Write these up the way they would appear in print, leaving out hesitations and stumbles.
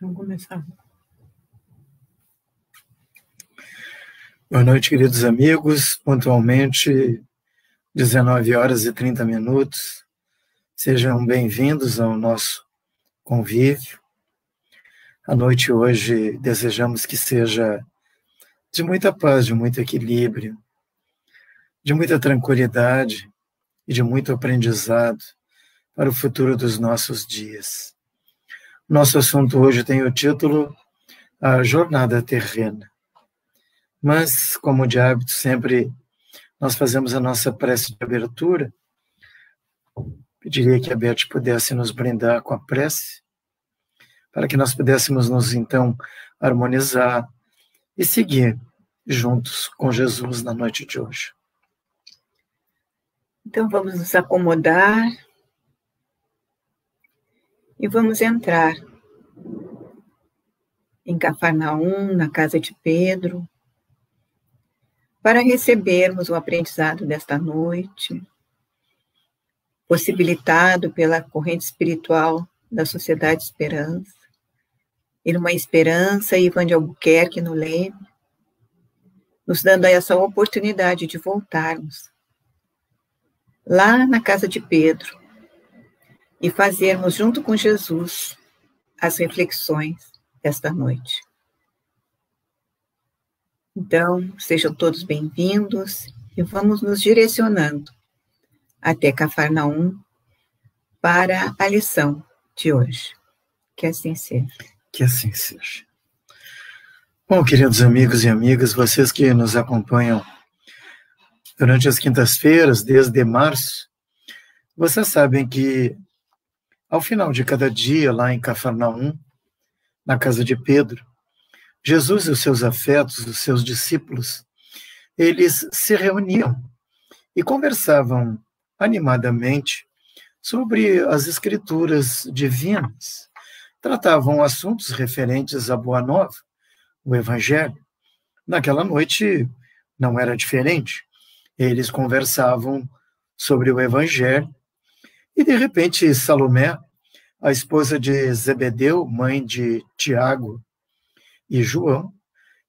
Vamos começar. Boa noite, queridos amigos. Pontualmente, 19h30. Sejam bem-vindos ao nosso convívio. A noite hoje desejamos que seja de muita paz, de muito equilíbrio, de muita tranquilidade e de muito aprendizado para o futuro dos nossos dias. Nosso assunto hoje tem o título A Jornada Terrena. Mas, como de hábito, sempre nós fazemos a nossa prece de abertura. Pediria que a Beth pudesse nos brindar com a prece, para que nós pudéssemos nos, então, harmonizar e seguir juntos com Jesus na noite de hoje. Então, vamos nos acomodar e vamos entrar em Cafarnaum, na casa de Pedro, para recebermos o aprendizado desta noite, possibilitado pela corrente espiritual da Sociedade Esperança, Irmã Esperança e Ivan de Albuquerque no Leme, nos dando essa oportunidade de voltarmos lá na casa de Pedro e fazermos junto com Jesus as reflexões desta noite. Então, sejam todos bem-vindos e vamos nos direcionando até Cafarnaum para a lição de hoje. Que assim seja. Que assim seja. Bom, queridos amigos e amigas, vocês que nos acompanham durante as quintas-feiras, desde março, vocês sabem que, ao final de cada dia, lá em Cafarnaum, na casa de Pedro, Jesus e os seus afetos, os seus discípulos, eles se reuniam e conversavam animadamente sobre as escrituras divinas. Tratavam assuntos referentes à Boa Nova, o Evangelho. Naquela noite não era diferente. Eles conversavam sobre o Evangelho e, de repente, Salomé, a esposa de Zebedeu, mãe de Tiago e João,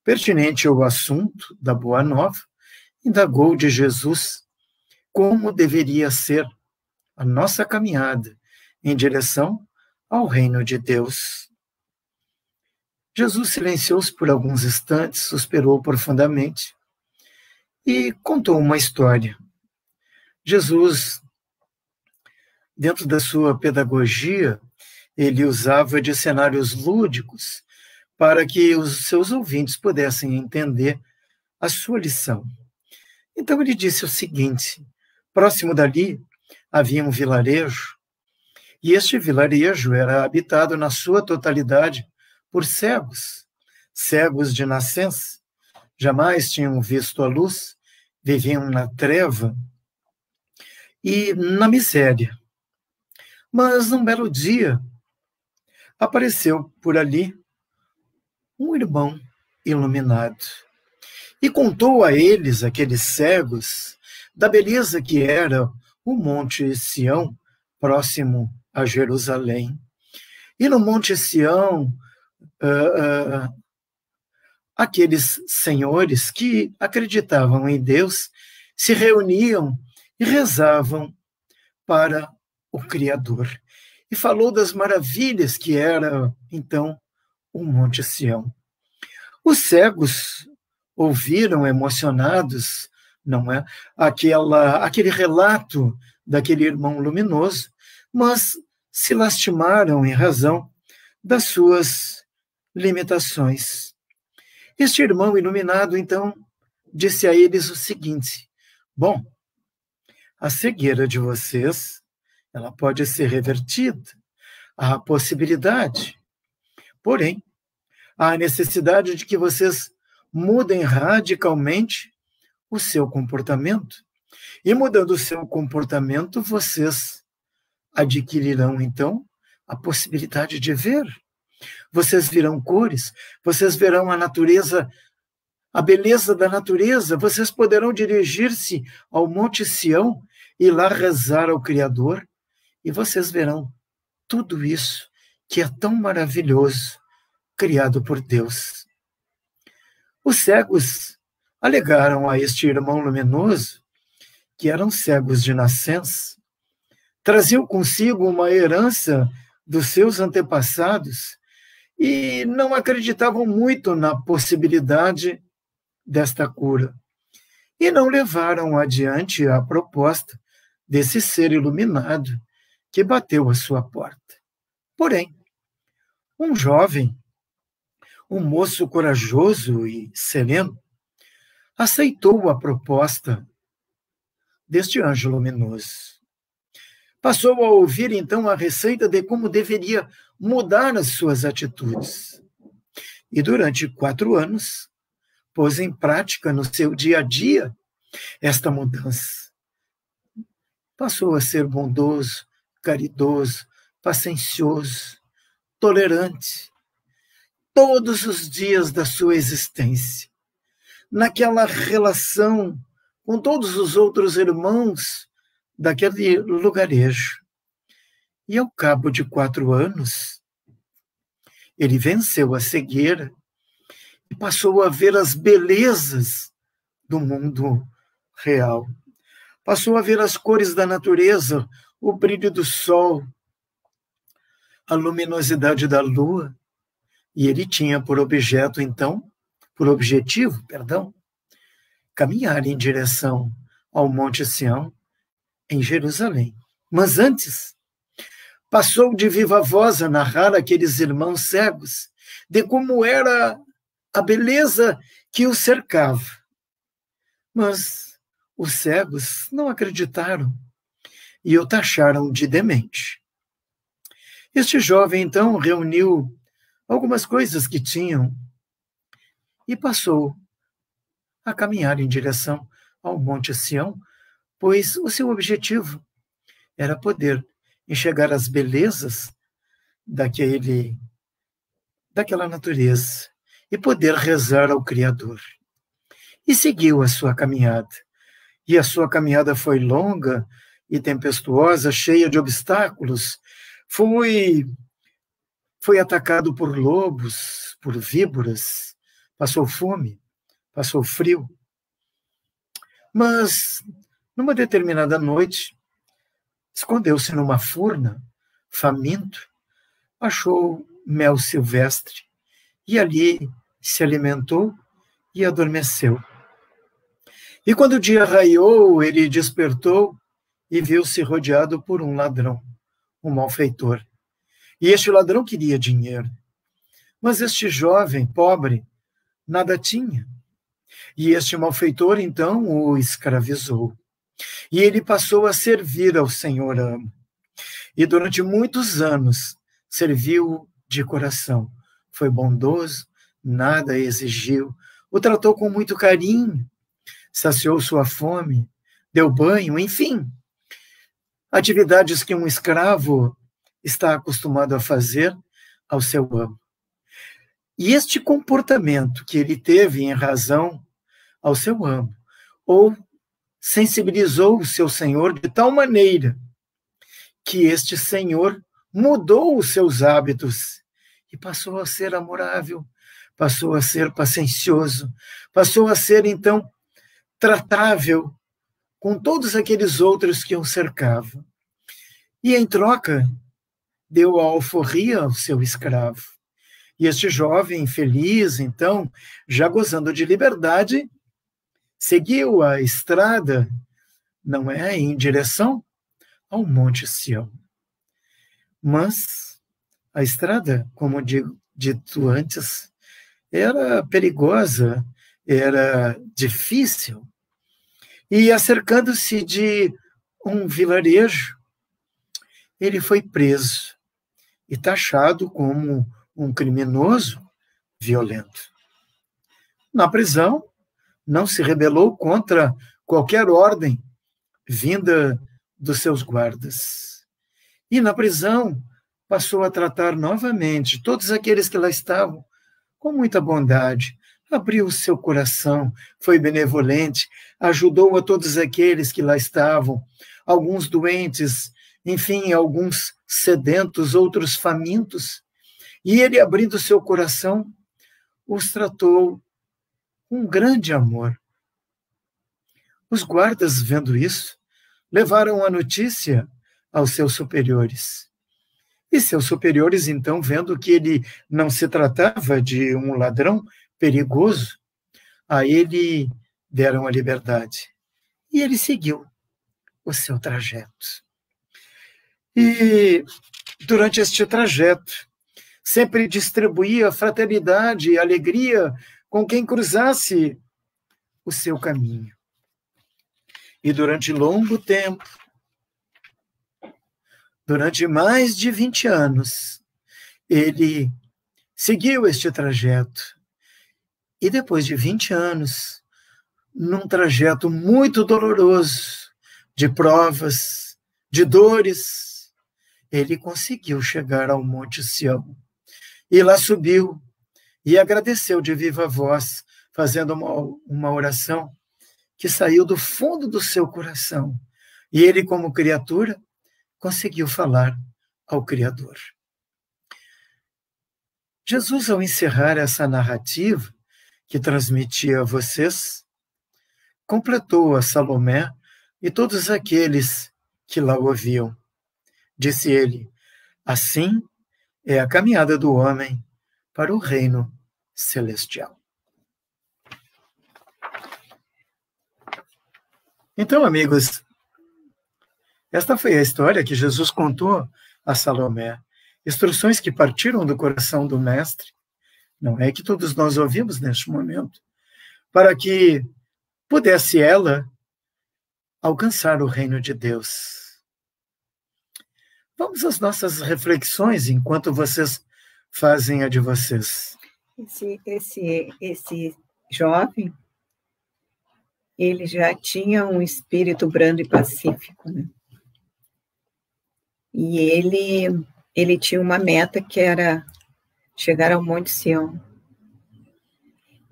pertinente ao assunto da Boa Nova, indagou de Jesus como deveria ser a nossa caminhada em direção ao reino de Deus. Jesus silenciou-se por alguns instantes, suspirou profundamente e contou uma história. Jesus, dentro da sua pedagogia, ele usava de cenários lúdicos para que os seus ouvintes pudessem entender a sua lição. Então ele disse o seguinte: próximo dali havia um vilarejo, e este vilarejo era habitado na sua totalidade por cegos, cegos de nascença, jamais tinham visto a luz, viviam na treva e na miséria. Mas num belo dia, apareceu por ali um irmão iluminado e contou a eles, aqueles cegos, da beleza que era o Monte Sião, próximo a Jerusalém. E no Monte Sião, aqueles senhores que acreditavam em Deus se reuniam e rezavam para o Criador. E falou das maravilhas que era, então, o Monte Sião. Os cegos ouviram emocionados, não é? Aquele relato daquele irmão luminoso, mas se lastimaram em razão das suas limitações. Este irmão iluminado, então, disse a eles o seguinte: bom, a cegueira de vocês, ela pode ser revertida, há possibilidade. Porém, há necessidade de que vocês mudem radicalmente o seu comportamento. E mudando o seu comportamento, vocês adquirirão, então, a possibilidade de ver. Vocês verão cores, vocês verão a natureza, a beleza da natureza, vocês poderão dirigir-se ao Monte Sião e lá rezar ao Criador, e vocês verão tudo isso que é tão maravilhoso criado por Deus. Os cegos alegaram a este irmão luminoso que eram cegos de nascença, traziam consigo uma herança dos seus antepassados e não acreditavam muito na possibilidade desta cura. E não levaram adiante a proposta desse ser iluminado que bateu à sua porta. Porém, um jovem, um moço corajoso e sereno, aceitou a proposta deste anjo luminoso. Passou a ouvir, então, a receita de como deveria mudar as suas atitudes. E durante 4 anos, pôs em prática no seu dia a dia esta mudança. Passou a ser bondoso, caridoso, paciencioso, tolerante, todos os dias da sua existência, naquela relação com todos os outros irmãos daquele lugarejo. E ao cabo de 4 anos, ele venceu a cegueira e passou a ver as belezas do mundo real. Passou a ver as cores da natureza, o brilho do sol, a luminosidade da lua, e ele tinha por objetivo, caminhar em direção ao Monte Sião, em Jerusalém. Mas antes, passou de viva voz a narrar àqueles irmãos cegos de como era a beleza que os cercava. Mas os cegos não acreditaram e o taxaram de demente. Este jovem, então, reuniu algumas coisas que tinham e passou a caminhar em direção ao Monte Sião, pois o seu objetivo era poder enxergar as belezas daquela natureza e poder rezar ao Criador. E seguiu a sua caminhada. E a sua caminhada foi longa e tempestuosa, cheia de obstáculos. Foi atacado por lobos, por víboras, passou fome, passou frio. Mas, numa determinada noite, escondeu-se numa furna, faminto, achou mel silvestre e ali se alimentou e adormeceu. E quando o dia raiou, ele despertou e viu-se rodeado por um ladrão, um malfeitor. E este ladrão queria dinheiro. Mas este jovem, pobre, nada tinha. E este malfeitor, então, o escravizou. E ele passou a servir ao Senhor amo. E durante muitos anos serviu de coração. Foi bondoso, nada exigiu. O tratou com muito carinho, saciou sua fome, deu banho, enfim. Atividades que um escravo está acostumado a fazer ao seu amo. E este comportamento que ele teve em razão ao seu amo, ou sensibilizou o seu senhor de tal maneira que este senhor mudou os seus hábitos e passou a ser amorável, passou a ser paciencioso, passou a ser, então, tratável com todos aqueles outros que o cercavam. E, em troca, deu a alforria ao seu escravo. E este jovem, feliz, então, já gozando de liberdade, seguiu a estrada, não é, em direção ao Monte Sião. Mas a estrada, como dito antes, era perigosa, era difícil. E acercando-se de um vilarejo, ele foi preso e taxado como um criminoso violento. Na prisão, não se rebelou contra qualquer ordem vinda dos seus guardas. E na prisão, passou a tratar novamente todos aqueles que lá estavam com muita bondade. Abriu o seu coração, foi benevolente, ajudou a todos aqueles que lá estavam, alguns doentes, enfim, alguns sedentos, outros famintos. E ele, abrindo seu coração, os tratou com grande amor. Os guardas, vendo isso, levaram a notícia aos seus superiores. E seus superiores, então, vendo que ele não se tratava de um ladrão perigoso, a ele deram a liberdade. E ele seguiu o seu trajeto. E, durante este trajeto, sempre distribuía fraternidade e alegria com quem cruzasse o seu caminho. E durante longo tempo, durante mais de 20 anos, ele seguiu este trajeto. E depois de 20 anos, num trajeto muito doloroso, de provas, de dores, ele conseguiu chegar ao Monte Sião. E lá subiu e agradeceu de viva voz, fazendo uma oração que saiu do fundo do seu coração. E ele, como criatura, conseguiu falar ao Criador. Jesus, ao encerrar essa narrativa que transmitia a vocês, completou a Salomé e todos aqueles que lá ouviam. Disse ele: assim é a caminhada do homem para o reino celestial. Então, amigos, esta foi a história que Jesus contou a Salomé. Instruções que partiram do coração do Mestre, não é que todos nós ouvimos neste momento, para que pudesse ela alcançar o reino de Deus. Vamos às nossas reflexões enquanto vocês fazem a de vocês. Esse jovem, ele já tinha um espírito brando e pacífico, né? E ele tinha uma meta que era chegar ao Monte Sião.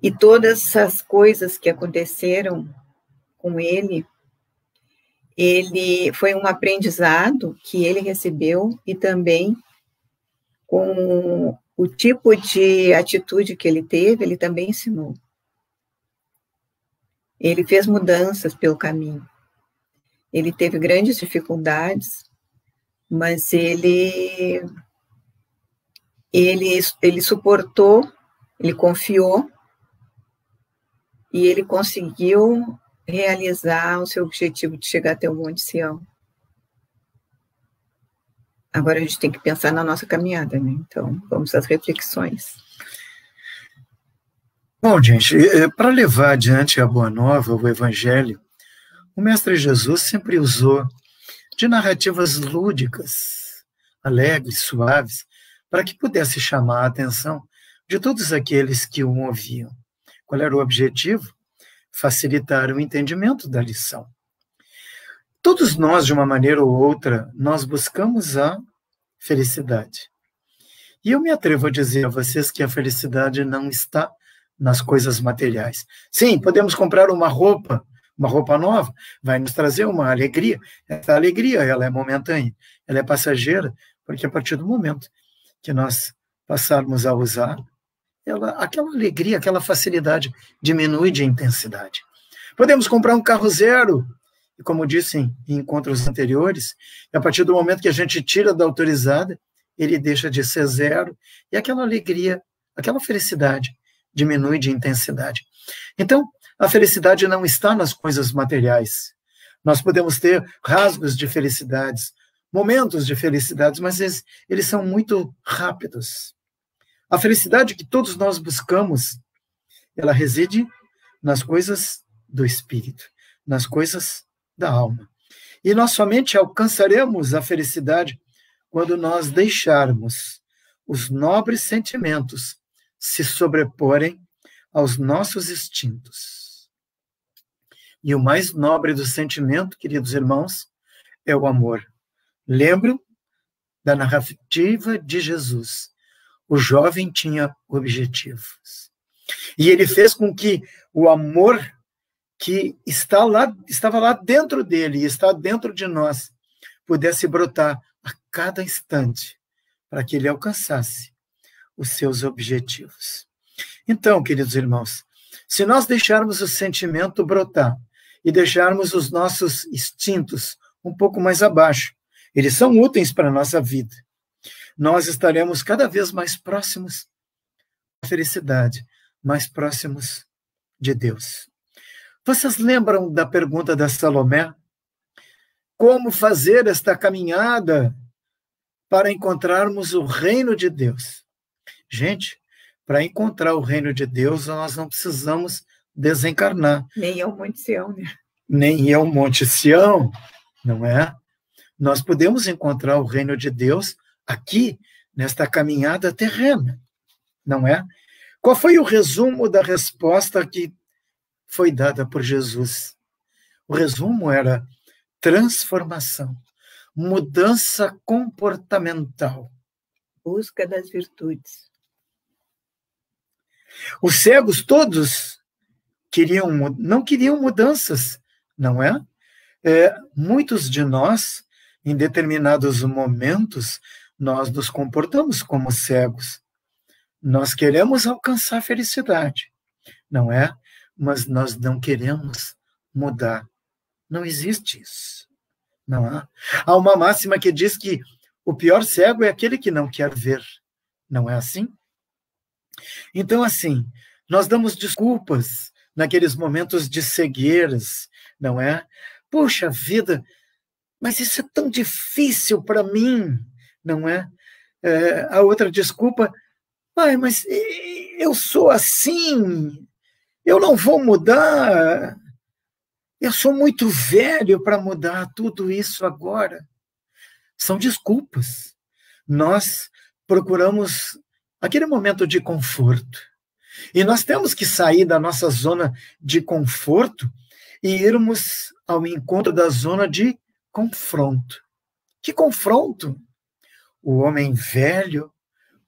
E todas as coisas que aconteceram com ele foi um aprendizado que ele recebeu e também com o tipo de atitude que ele teve, ele também ensinou. Ele fez mudanças pelo caminho. Ele teve grandes dificuldades, mas ele suportou, ele confiou e ele conseguiu realizar o seu objetivo de chegar até o Monte Sião. Agora a gente tem que pensar na nossa caminhada, né? Então, vamos às reflexões. Bom, gente, para levar adiante a Boa Nova, o Evangelho, o Mestre Jesus sempre usou de narrativas lúdicas, alegres, suaves, para que pudesse chamar a atenção de todos aqueles que o ouviam. Qual era o objetivo? Facilitar o entendimento da lição. Todos nós, de uma maneira ou outra, nós buscamos a felicidade. E eu me atrevo a dizer a vocês que a felicidade não está nas coisas materiais. Sim, podemos comprar uma roupa nova, vai nos trazer uma alegria. Essa alegria, ela é momentânea, ela é passageira, porque a partir do momento que nós passarmos a usar, aquela alegria, aquela facilidade diminui de intensidade. Podemos comprar um carro zero, e como disse em encontros anteriores, a partir do momento que a gente tira da autorizada, ele deixa de ser zero, e aquela alegria, aquela felicidade diminui de intensidade. Então, a felicidade não está nas coisas materiais. Nós podemos ter rasgos de felicidades, momentos de felicidades, mas eles são muito rápidos. A felicidade que todos nós buscamos, ela reside nas coisas do espírito, nas coisas da alma. E nós somente alcançaremos a felicidade quando nós deixarmos os nobres sentimentos se sobreporem aos nossos instintos. E o mais nobre do sentimento, queridos irmãos, é o amor. Lembram da narrativa de Jesus. O jovem tinha objetivos. E ele fez com que o amor que estava lá dentro dele e está dentro de nós pudesse brotar a cada instante para que ele alcançasse os seus objetivos. Então, queridos irmãos, se nós deixarmos o sentimento brotar e deixarmos os nossos instintos um pouco mais abaixo, eles são úteis para a nossa vida, nós estaremos cada vez mais próximos da felicidade, mais próximos de Deus. Vocês lembram da pergunta da Salomé? Como fazer esta caminhada para encontrarmos o reino de Deus? Gente, para encontrar o reino de Deus, nós não precisamos desencarnar. Nem ao Monte Sião, né? Nem ao Monte Sião, não é? Nós podemos encontrar o reino de Deus aqui, nesta caminhada terrena, não é? Qual foi o resumo da resposta que foi dada por Jesus? O resumo era transformação, mudança comportamental. Busca das virtudes. Os cegos todos não queriam mudanças, não é? Muitos de nós, em determinados momentos, nós nos comportamos como cegos. Nós queremos alcançar a felicidade, não é? Mas nós não queremos mudar. Não existe isso. Não há. Há uma máxima que diz que o pior cego é aquele que não quer ver. Não é assim? Então, assim, nós damos desculpas naqueles momentos de cegueiras, não é? Puxa vida, mas isso é tão difícil para mim, não é? A outra desculpa, mas eu sou assim, eu não vou mudar, eu sou muito velho para mudar tudo isso agora. São desculpas. Nós procuramos aquele momento de conforto. E nós temos que sair da nossa zona de conforto e irmos ao encontro da zona de confronto. Que confronto? O homem velho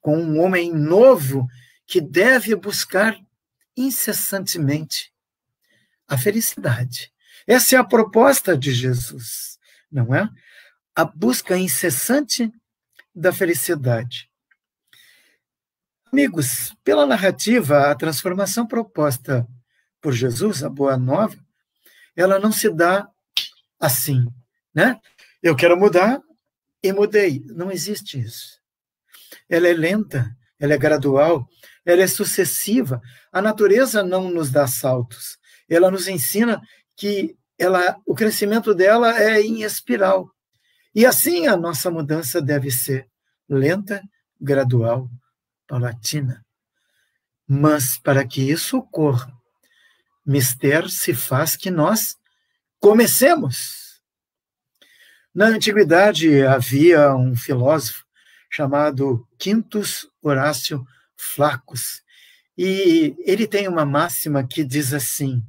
com um homem novo que deve buscar incessantemente a felicidade. Essa é a proposta de Jesus, não é? A busca incessante da felicidade. Amigos, pela narrativa, a transformação proposta por Jesus, a Boa Nova, ela não se dá assim, né? Eu quero mudar e mudei. Não existe isso. Ela é lenta, ela é gradual, ela é sucessiva. A natureza não nos dá saltos. Ela nos ensina que o crescimento dela é em espiral. E assim a nossa mudança deve ser lenta, gradual, paulatina. Mas para que isso ocorra, mister se faz que nós comecemos. Na antiguidade havia um filósofo chamado Quintus Horácio Flaccus, e ele tem uma máxima que diz assim: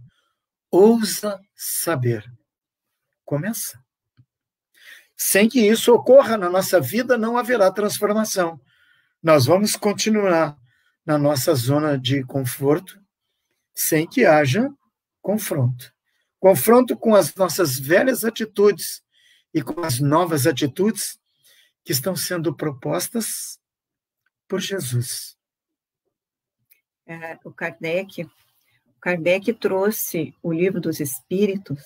ousa saber. Começa. Sem que isso ocorra na nossa vida, não haverá transformação. Nós vamos continuar na nossa zona de conforto sem que haja confronto. Confronto com as nossas velhas atitudes e com as novas atitudes que estão sendo propostas por Jesus. O Kardec trouxe o Livro dos Espíritos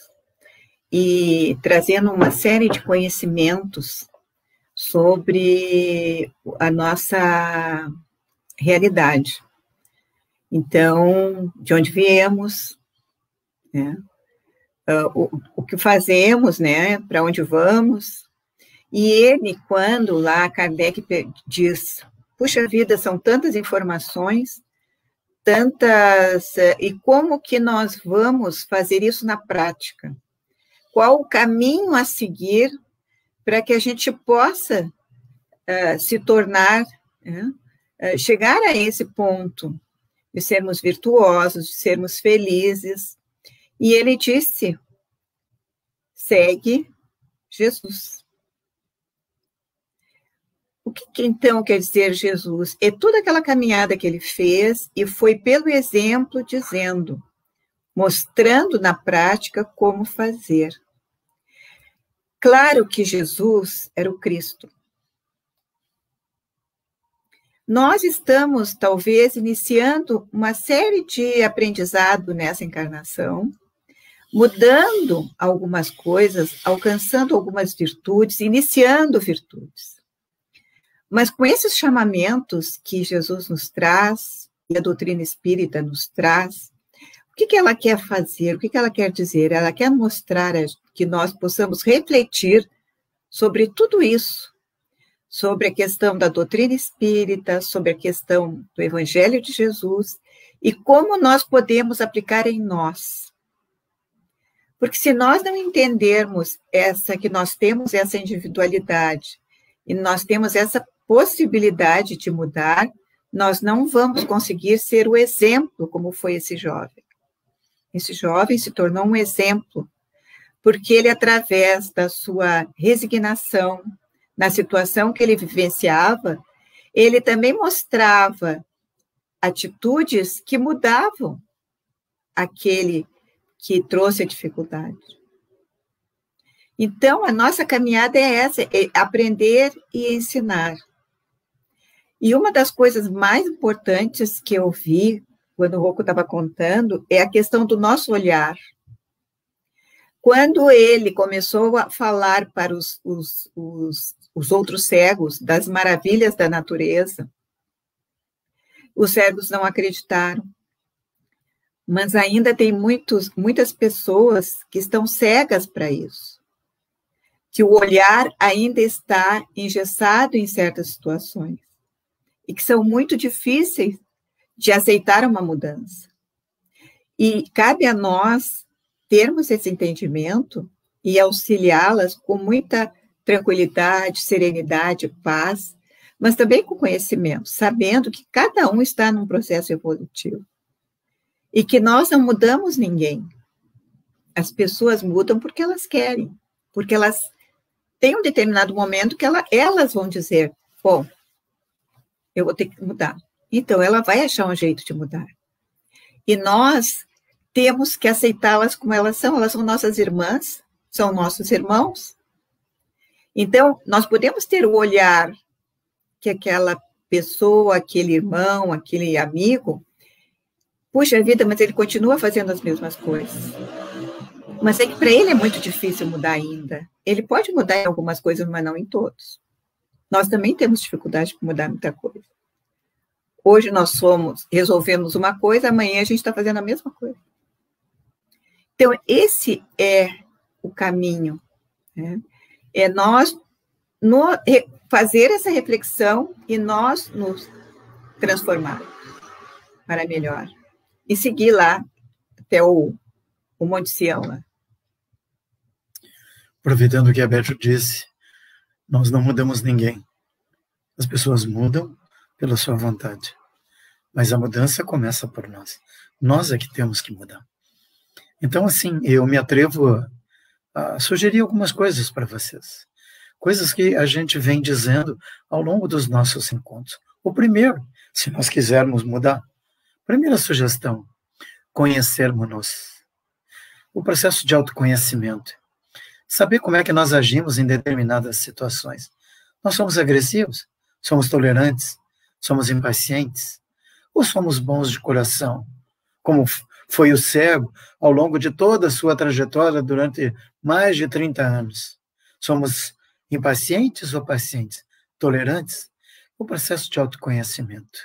e trazendo uma série de conhecimentos sobre a nossa realidade. Então, de onde viemos, né? O que fazemos, né? Para onde vamos. E ele, quando lá Kardec diz, puxa vida, são tantas informações, e como que nós vamos fazer isso na prática? Qual o caminho a seguir para que a gente possa se tornar, chegar a esse ponto de sermos virtuosos, de sermos felizes? E ele disse, segue Jesus. O que então quer dizer Jesus? É toda aquela caminhada que ele fez e foi pelo exemplo dizendo, mostrando na prática como fazer. Claro que Jesus era o Cristo. Nós estamos, talvez, iniciando uma série de aprendizado nessa encarnação, mudando algumas coisas, alcançando algumas virtudes, iniciando virtudes. Mas com esses chamamentos que Jesus nos traz, e a doutrina espírita nos traz, o que ela quer fazer? O que ela quer dizer? Ela quer mostrar que nós possamos refletir sobre tudo isso, sobre a questão da doutrina espírita, sobre a questão do Evangelho de Jesus, e como nós podemos aplicar em nós. Porque se nós não entendermos que nós temos essa individualidade, e nós temos essa possibilidade de mudar, nós não vamos conseguir ser o exemplo como foi esse jovem. Esse jovem se tornou um exemplo, porque ele, através da sua resignação, na situação que ele vivenciava, ele também mostrava atitudes que mudavam aquele que trouxe a dificuldade. Então, a nossa caminhada é essa, é aprender e ensinar. E uma das coisas mais importantes que eu vi, quando o Rocco estava contando, é a questão do nosso olhar. Quando ele começou a falar para os outros cegos das maravilhas da natureza, os cegos não acreditaram. Mas ainda tem muitas pessoas que estão cegas para isso, que o olhar ainda está engessado em certas situações e que são muito difíceis de aceitar uma mudança. E cabe a nós termos esse entendimento e auxiliá-las com muita tranquilidade, serenidade, paz, mas também com conhecimento, sabendo que cada um está num processo evolutivo. E que nós não mudamos ninguém. As pessoas mudam porque elas querem, porque elas têm um determinado momento que elas vão dizer, bom, eu vou ter que mudar. Então, ela vai achar um jeito de mudar. E nós temos que aceitá-las como elas são nossas irmãs, são nossos irmãos. Então, nós podemos ter o olhar que aquela pessoa, aquele irmão, aquele amigo, puxa vida, mas ele continua fazendo as mesmas coisas. Mas é que para ele é muito difícil mudar ainda. Ele pode mudar em algumas coisas, mas não em todos. Nós também temos dificuldade para mudar muita coisa. Hoje nós resolvemos uma coisa, amanhã a gente está fazendo a mesma coisa. Então, esse é o caminho. Né? É nós fazer essa reflexão e nós nos transformar para melhor. E seguir lá até o Monte Sião. Lá. Aproveitando o que a Beth disse, nós não mudamos ninguém. As pessoas mudam pela sua vontade. Mas a mudança começa por nós. Nós é que temos que mudar. Então, assim, eu me atrevo a sugerir algumas coisas para vocês. Coisas que a gente vem dizendo ao longo dos nossos encontros. O primeiro, se nós quisermos mudar, primeira sugestão, conhecermos-nos. O processo de autoconhecimento. Saber como é que nós agimos em determinadas situações. Nós somos agressivos? Somos tolerantes? Somos impacientes? Ou somos bons de coração? Como foi o cego ao longo de toda a sua trajetória durante mais de 30 anos. Somos impacientes ou pacientes? Tolerantes? O processo de autoconhecimento.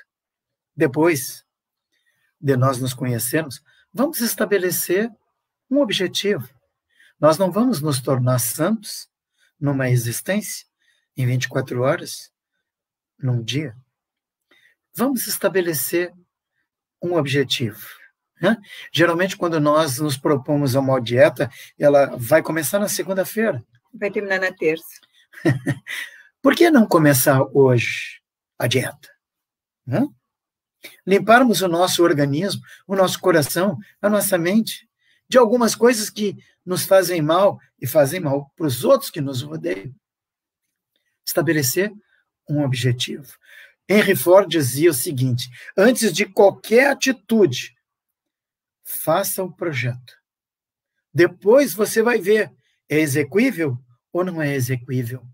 Depois de nós nos conhecermos, vamos estabelecer um objetivo. Nós não vamos nos tornar santos numa existência, em 24 horas, num dia. Vamos estabelecer um objetivo. Né? Geralmente, quando nós nos propomos a uma dieta, ela vai começar na segunda-feira. Vai terminar na terça. Por que não começar hoje a dieta? Né? Limparmos o nosso organismo, o nosso coração, a nossa mente, de algumas coisas que nos fazem mal e fazem mal para os outros que nos rodeiam. Estabelecer um objetivo. Henry Ford dizia o seguinte: antes de qualquer atitude, faça o projeto. Depois você vai ver, é execuível ou não é execuível.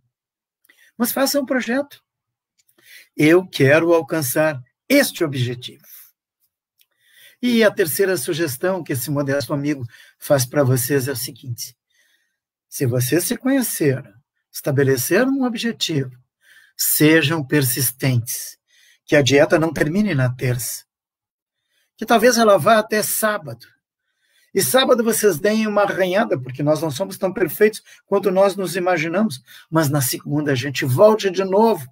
Mas faça um projeto. Eu quero alcançar este objetivo. E a terceira sugestão que esse modesto amigo faz para vocês é o seguinte: se vocês se conheceram, estabeleceram um objetivo, sejam persistentes, que a dieta não termine na terça, que talvez ela vá até sábado. E sábado vocês deem uma arranhada, porque nós não somos tão perfeitos quanto nós nos imaginamos, mas na segunda a gente volte de novo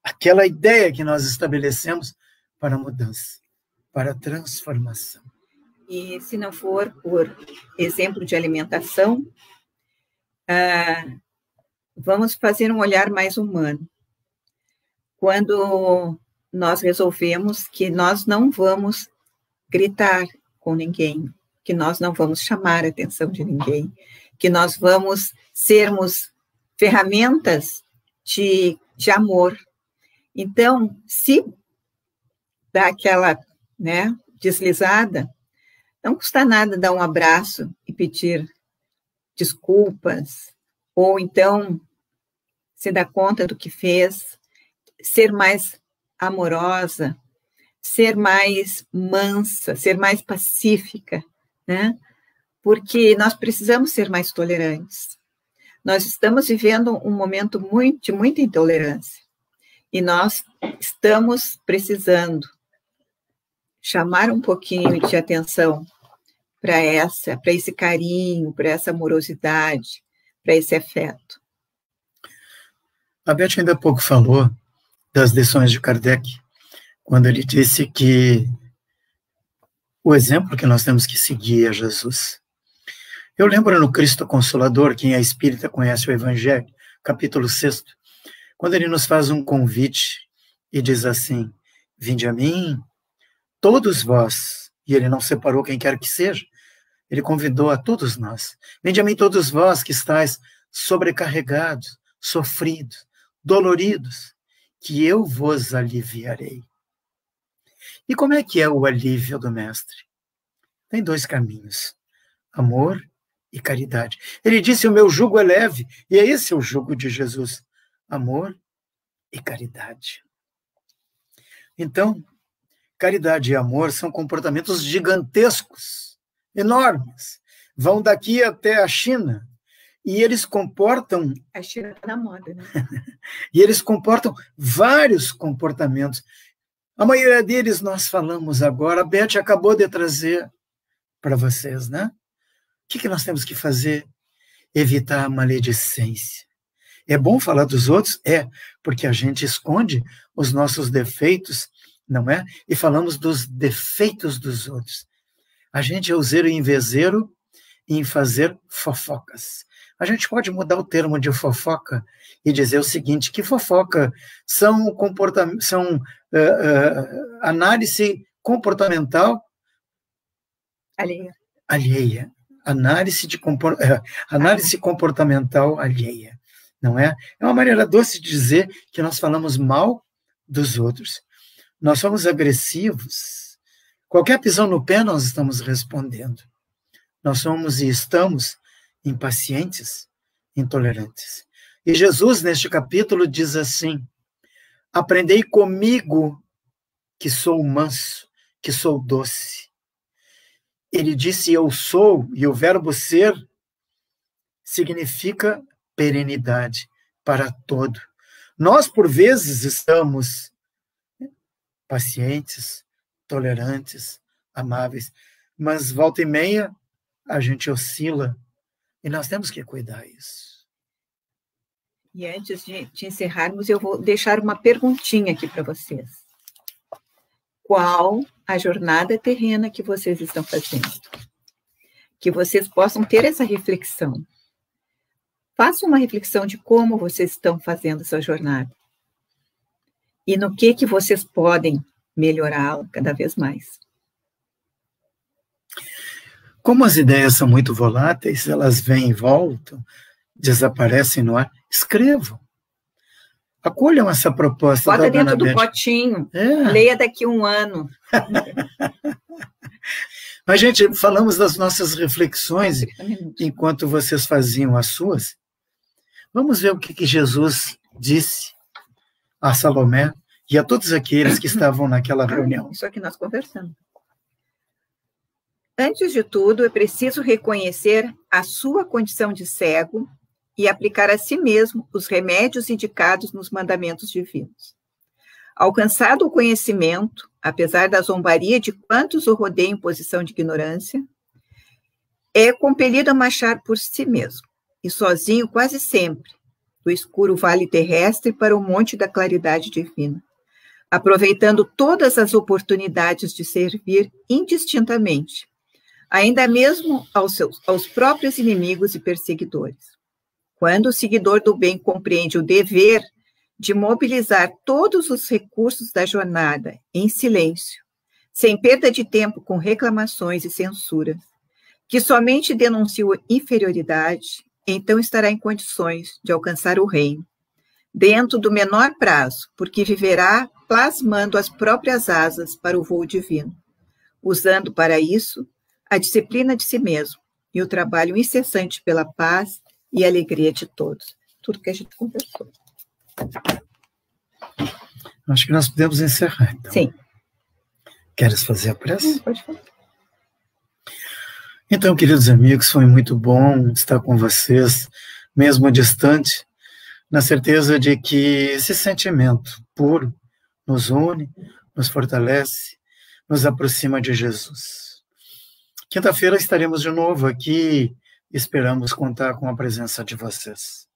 àquela ideia que nós estabelecemos para a mudança, para a transformação. E se não for por exemplo de alimentação, vamos fazer um olhar mais humano. Quando nós resolvemos que nós não vamos gritar com ninguém, que nós não vamos chamar a atenção de ninguém, que nós vamos sermos ferramentas de amor. Então, se dá aquela, deslizada, não custa nada dar um abraço e pedir desculpas, ou então se dar conta do que fez, ser mais amorosa, ser mais mansa, ser mais pacífica, Porque nós precisamos ser mais tolerantes. Nós estamos vivendo um momento de muita intolerância, e nós estamos precisando chamar um pouquinho de atenção para esse carinho, para essa amorosidade, para esse afeto. A Beth ainda há pouco falou das lições de Kardec, quando ele disse que o exemplo que nós temos que seguir é Jesus. Eu lembro no Cristo Consolador, quem é espírita conhece o Evangelho, capítulo 6, quando ele nos faz um convite e diz assim: vinde a mim, todos vós, e ele não separou quem quer que seja, ele convidou a todos nós. Vinde a mim todos vós que estáis sobrecarregados, sofridos, doloridos, que eu vos aliviarei. E como é que é o alívio do Mestre? Tem dois caminhos: amor e caridade. Ele disse: o meu jugo é leve, e é esse o jugo de Jesus: amor e caridade. Então, caridade e amor são comportamentos gigantescos, enormes. Vão daqui até a China, e eles comportam... A China está na moda, né? E eles comportam vários comportamentos. A maioria deles nós falamos agora, a Beth acabou de trazer para vocês, né? O que nós temos que fazer? Evitar a maledicência. É bom falar dos outros? É, porque a gente esconde os nossos defeitos, não é? E falamos dos defeitos dos outros. A gente é useiro e invezeiro em fazer fofocas. A gente pode mudar o termo de fofoca e dizer o seguinte, que fofoca são análise comportamental alheia. Análise comportamental alheia, não é? É uma maneira doce de dizer que nós falamos mal dos outros. Nós somos agressivos. Qualquer pisão no pé nós estamos respondendo. Nós somos e estamos impacientes, intolerantes. E Jesus, neste capítulo, diz assim: aprendei comigo que sou manso, que sou doce. Ele disse eu sou, e o verbo ser significa perenidade para todo. Nós, por vezes, estamos pacientes, tolerantes, amáveis, mas volta e meia a gente oscila e nós temos que cuidar disso. E antes de encerrarmos, eu vou deixar uma perguntinha aqui para vocês. Qual a jornada terrena que vocês estão fazendo? Que vocês possam ter essa reflexão. Façam uma reflexão de como vocês estão fazendo essa jornada. E no que vocês podem melhorá-la cada vez mais. Como as ideias são muito voláteis, elas vêm e voltam, desaparecem no ar, escrevam. Acolham essa proposta Bota da dentro Dona Beth. do potinho, leia daqui a 1 ano. Mas, gente, falamos das nossas reflexões, enquanto vocês faziam as suas. Vamos ver o que Jesus disse a Salomé e a todos aqueles que estavam naquela reunião. Isso aqui nós conversamos. Antes de tudo, é preciso reconhecer a sua condição de cego e aplicar a si mesmo os remédios indicados nos mandamentos divinos. Alcançado o conhecimento, apesar da zombaria de quantos o rodeiam em posição de ignorância, é compelido a marchar por si mesmo, e sozinho quase sempre, do escuro vale terrestre para o monte da claridade divina, aproveitando todas as oportunidades de servir indistintamente, ainda mesmo aos próprios inimigos e perseguidores. Quando o seguidor do bem compreende o dever de mobilizar todos os recursos da jornada em silêncio, sem perda de tempo com reclamações e censuras, que somente denunciou inferioridade, então estará em condições de alcançar o reino, dentro do menor prazo, porque viverá plasmando as próprias asas para o voo divino, usando para isso a disciplina de si mesmo e o trabalho incessante pela paz e alegria de todos. Tudo que a gente conversou. Acho que nós podemos encerrar, então. Sim. Queres fazer a prece? Pode falar. Então, queridos amigos, foi muito bom estar com vocês, mesmo distante, na certeza de que esse sentimento puro nos une, nos fortalece, nos aproxima de Jesus. Quinta-feira estaremos de novo aqui, esperamos contar com a presença de vocês.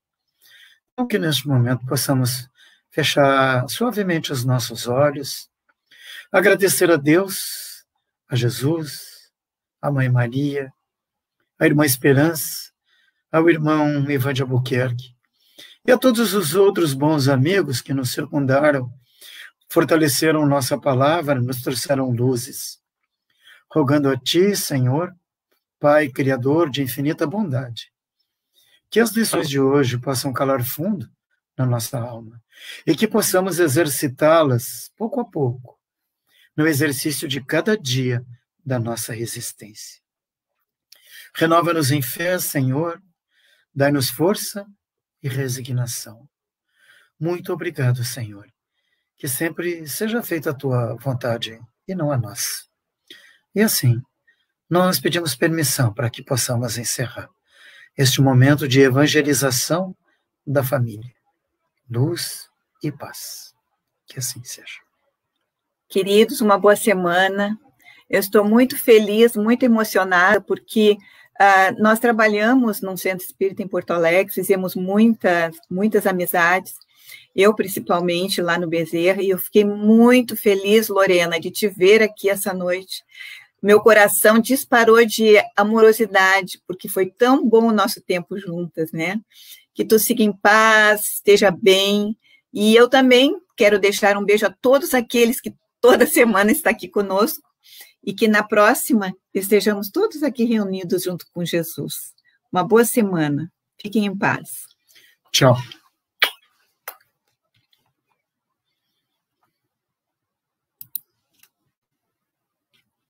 Então, que neste momento possamos fechar suavemente os nossos olhos, agradecer a Deus, a Jesus, a Mãe Maria, a Irmã Esperança, ao irmão Ivan de Albuquerque e a todos os outros bons amigos que nos circundaram, fortaleceram nossa palavra, nos trouxeram luzes. Rogando a Ti, Senhor, Pai Criador de infinita bondade, que as lições de hoje possam calar fundo na nossa alma e que possamos exercitá-las pouco a pouco, no exercício de cada dia da nossa existência. Renova-nos em fé, Senhor, dai-nos força e resignação. Muito obrigado, Senhor, que sempre seja feita a Tua vontade e não a nossa. E assim, nós pedimos permissão para que possamos encerrar este momento de evangelização da família. Luz e paz. Que assim seja. Queridos, uma boa semana. Eu estou muito feliz, muito emocionada, porque nós trabalhamos num centro espírita em Porto Alegre, fizemos muitas amizades, eu principalmente lá no Bezerra, e eu fiquei muito feliz, Lorena, de te ver aqui essa noite. Meu coração disparou de amorosidade, porque foi tão bom o nosso tempo juntas, né? Que tu siga em paz, esteja bem. E eu também quero deixar um beijo a todos aqueles que toda semana estão aqui conosco e que na próxima estejamos todos aqui reunidos junto com Jesus. Uma boa semana. Fiquem em paz. Tchau.